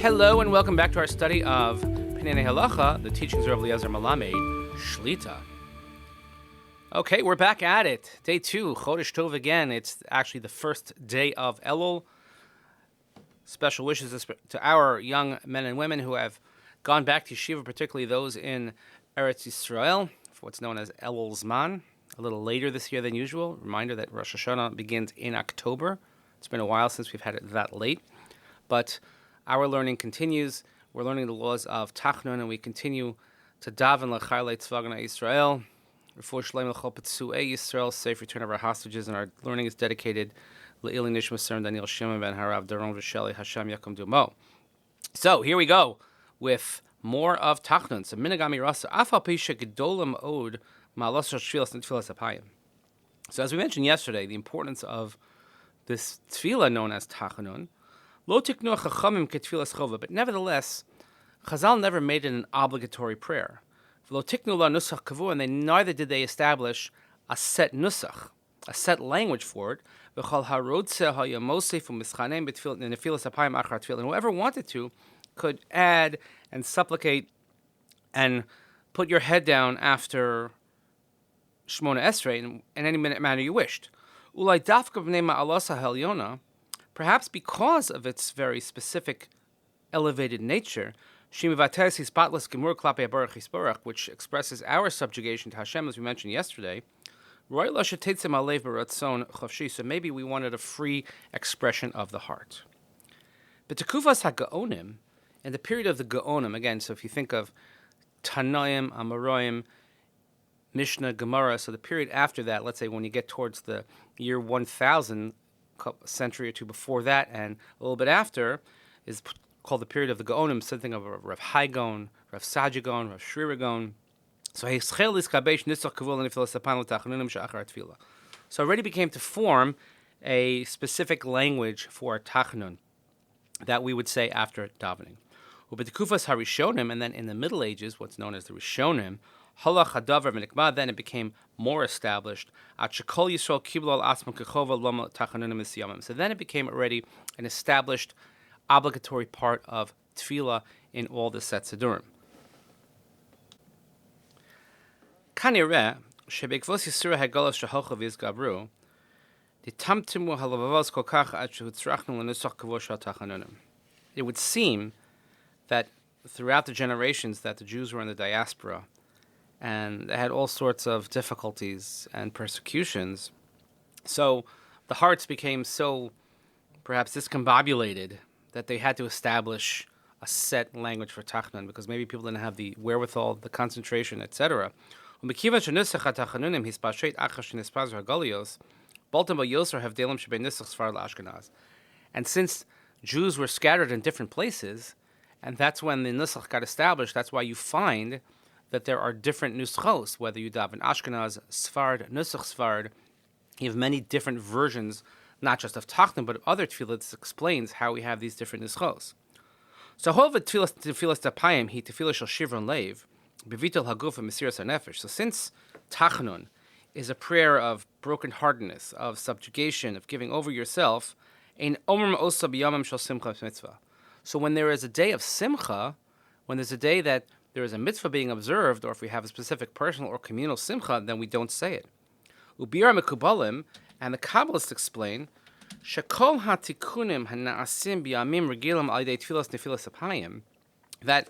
Hello and welcome back to our study of Peninei Halacha, the teachings of Rav Eliezer Malamed, Shlita. Okay, we're back at it. Day 2, Chodesh Tov again. It's actually the first day of Elul. Special wishes to our young men and women who have gone back to Yeshiva, particularly those in Eretz Yisrael, for what's known as Elul Zman, a little later this year than usual. Reminder that Rosh Hashanah begins in October. It's been a while since we've had it that late. But our learning continues. We're learning the laws of Tachanun, and we continue to daven l'chaylei tzvagna Yisrael, refuah shleim l'chol petzuei Yisrael, safe return of our hostages, and our learning is dedicated Le'ili Nishmat Sir Daniel Shimon ben Harav Daron V'Sheli Hashem Yakum Dumo. So here we go with more of Tachanun. So minagami rasa afal pisha gedolim od ma'alos tefillas and tefillas apayim. So as we mentioned yesterday, the importance of this tefillah known as Tachanun. Lo tiknu chachamim ketfilas chova, but nevertheless, Chazal never made it an obligatory prayer. Lo tiknu la nusach kavu, and neither did they establish a set nusach, a set language for it. V'chol harodse hayamosef u'mischanem b'tefilas apayim achar tefillah. And whoever wanted to could add and supplicate and put your head down after Shmona Esrei in any manner you wished. Ulai dafka b'nei ma'alasa helyona, perhaps because of its very specific elevated nature, which expresses our subjugation to Hashem, as we mentioned yesterday. So maybe we wanted a free expression of the heart. But Tekufas HaGaonim, in the period of the Gaonim, again, so if you think of Tanaim, Amoraim, Mishnah, Gemara, so the period after that, let's say when you get towards the year 1000, a century or two before that, and a little bit after, is called the period of the Gaonim, something of Rav Haigon, Rav Sajigon, Rav Shriragon. So already became to form a specific language for Tachanun that we would say after davening. And then in the Middle Ages, what's known as the Rishonim, then it became more established. So then it became already an established, obligatory part of tefillah in all the sets of Durim. Kanireh, shebekvos Yisura hagolos shehochav yizgabru, ditamtimu halavavos kol kach ad shehutzrachnu lenusach kavos shel tachanunim. It would seem that throughout the generations that the Jews were in the diaspora, and they had all sorts of difficulties and persecutions, so the hearts became so perhaps discombobulated that they had to establish a set language for Tachanun, because maybe people didn't have the wherewithal, the concentration, etc. And since Jews were scattered in different places, and that's when the nusach got established, that's why you find that there are different nuschos, whether you daven Ashkenaz, Sfard, Nusach Sfard. You have many different versions, not just of Tachanun, but of other tefillah. This explains how we have these different nuschos. So, tefillas tapayim he tefillah shel shivron leiv, bevitel haguf mesiras hanefesh. So, since Tachanun is a prayer of brokenheartedness, of subjugation, of giving over yourself, ein omer osa b'yamim shel simcha mitzvah. So, when there is a day of simcha, when there's a day that there is a mitzvah being observed, or if we have a specific personal or communal simcha, then we don't say it. Ubir mekubalim, and the Kabbalists explain, shekol hatikunim hanaasim biyamim regilam al yedei tefillas nefilas apayim, that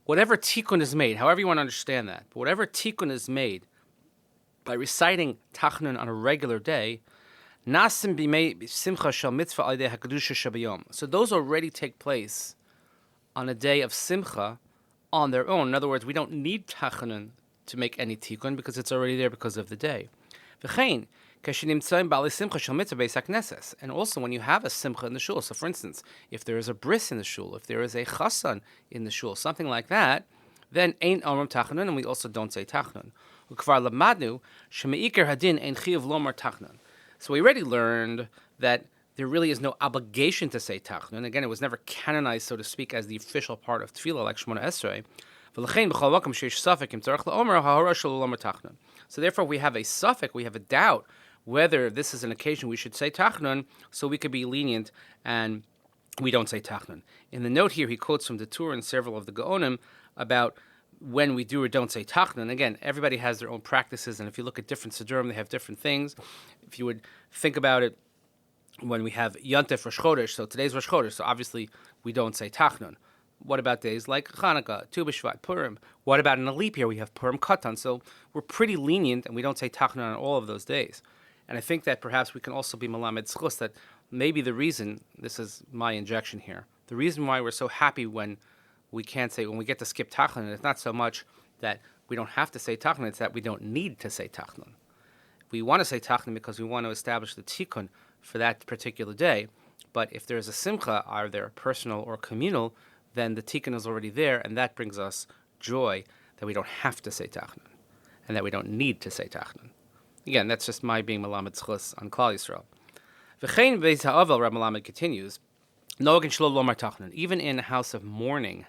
whatever tikkun is made, however you want to understand that, but whatever tikkun is made by reciting Tachanun on a regular day, nasim bimei simcha shel mitzvah al yedei hakadusha shabayom. So those already take place on a day of simcha on their own. In other words, we don't need Tachanun to make any tikkun because it's already there because of the day. And also when you have a simcha in the shul, so for instance, if there is a bris in the shul, if there is a chasan in the shul, something like that, then ain't omrim Tachanun, and we also don't say Tachanun. So we already learned that there really is no obligation to say Tachanun. Again, it was never canonized, so to speak, as the official part of tefillah, like Shmona Esrei. So therefore, we have a suffix, we have a doubt whether this is an occasion we should say Tachanun, so we could be lenient and we don't say Tachanun. In the note here, he quotes from the Torah and several of the Gaonim about when we do or don't say Tachanun. Again, everybody has their own practices, and if you look at different Sidurim, they have different things. If you would think about it, when we have Yontef Rosh Chodesh, so today's Rosh Chodesh, so obviously we don't say Tachanun. What about days like Chanukah, Tu B'Shvat, Purim? What about in a leap year? We have Purim Katan, so we're pretty lenient, and we don't say Tachanun on all of those days. And I think that perhaps we can also be Melamed Zchus, that maybe the reason, this is my injection here, the reason why we're so happy when we can't say, when we get to skip Tachanun, it's not so much that we don't have to say Tachanun, it's that we don't need to say Tachanun. We want to say Tachanun because we want to establish the Tikkun for that particular day, but if there's a Simcha, either personal or communal, then the Tikkun is already there, and that brings us joy that we don't have to say Tachanun, and that we don't need to say Tachanun. Again, that's just my being Melamed Zchus on Klal Yisrael. V'chein beis ha'avel, Reb Melamed continues, Nogan shlo lomar Tachanun. Even in a house of mourning,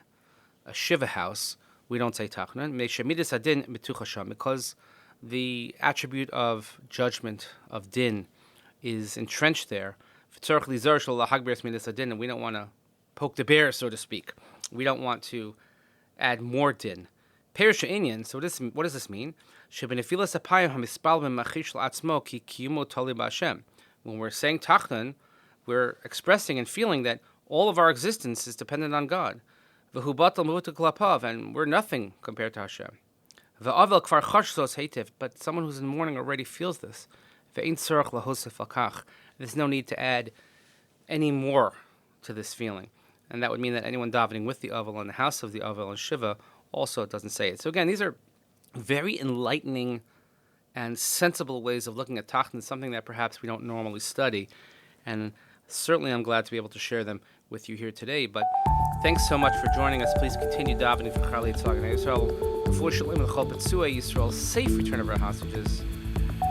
a shiva house, we don't say Tachanun. Me'shemidas adin mituch Hashem, because the attribute of judgment, of din, is entrenched there. V'tzorach lizar shlo lahagbiras midas adin, and we don't want to poke the bear, so to speak. We don't want to add more din. Perish Inyan, so what does this mean? When we're saying Tachanun, we're expressing and feeling that all of our existence is dependent on God. And we're nothing compared to Hashem. But someone who's in mourning already feels this. There's no need to add any more to this feeling. And that would mean that anyone davening with the Avel in the house of the Avel and Shiva also doesn't say it. So again, these are very enlightening and sensible ways of looking at Tachanun, something that perhaps we don't normally study. And certainly I'm glad to be able to share them with you here today. But thanks so much for joining us. Please continue davening for Chal Yitzhak and Yisrael. Before Shalom and Chol Petzua Yisrael, safe return of our hostages.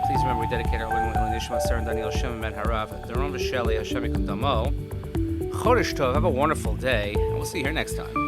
Please remember we dedicate our living will to Nishmat, Sarah and Daniel, Shem and Ben Harav, Daron V'Sheli, Hashem Yikum Damo. Chodesh Tov, have a wonderful day, and we'll see you here next time.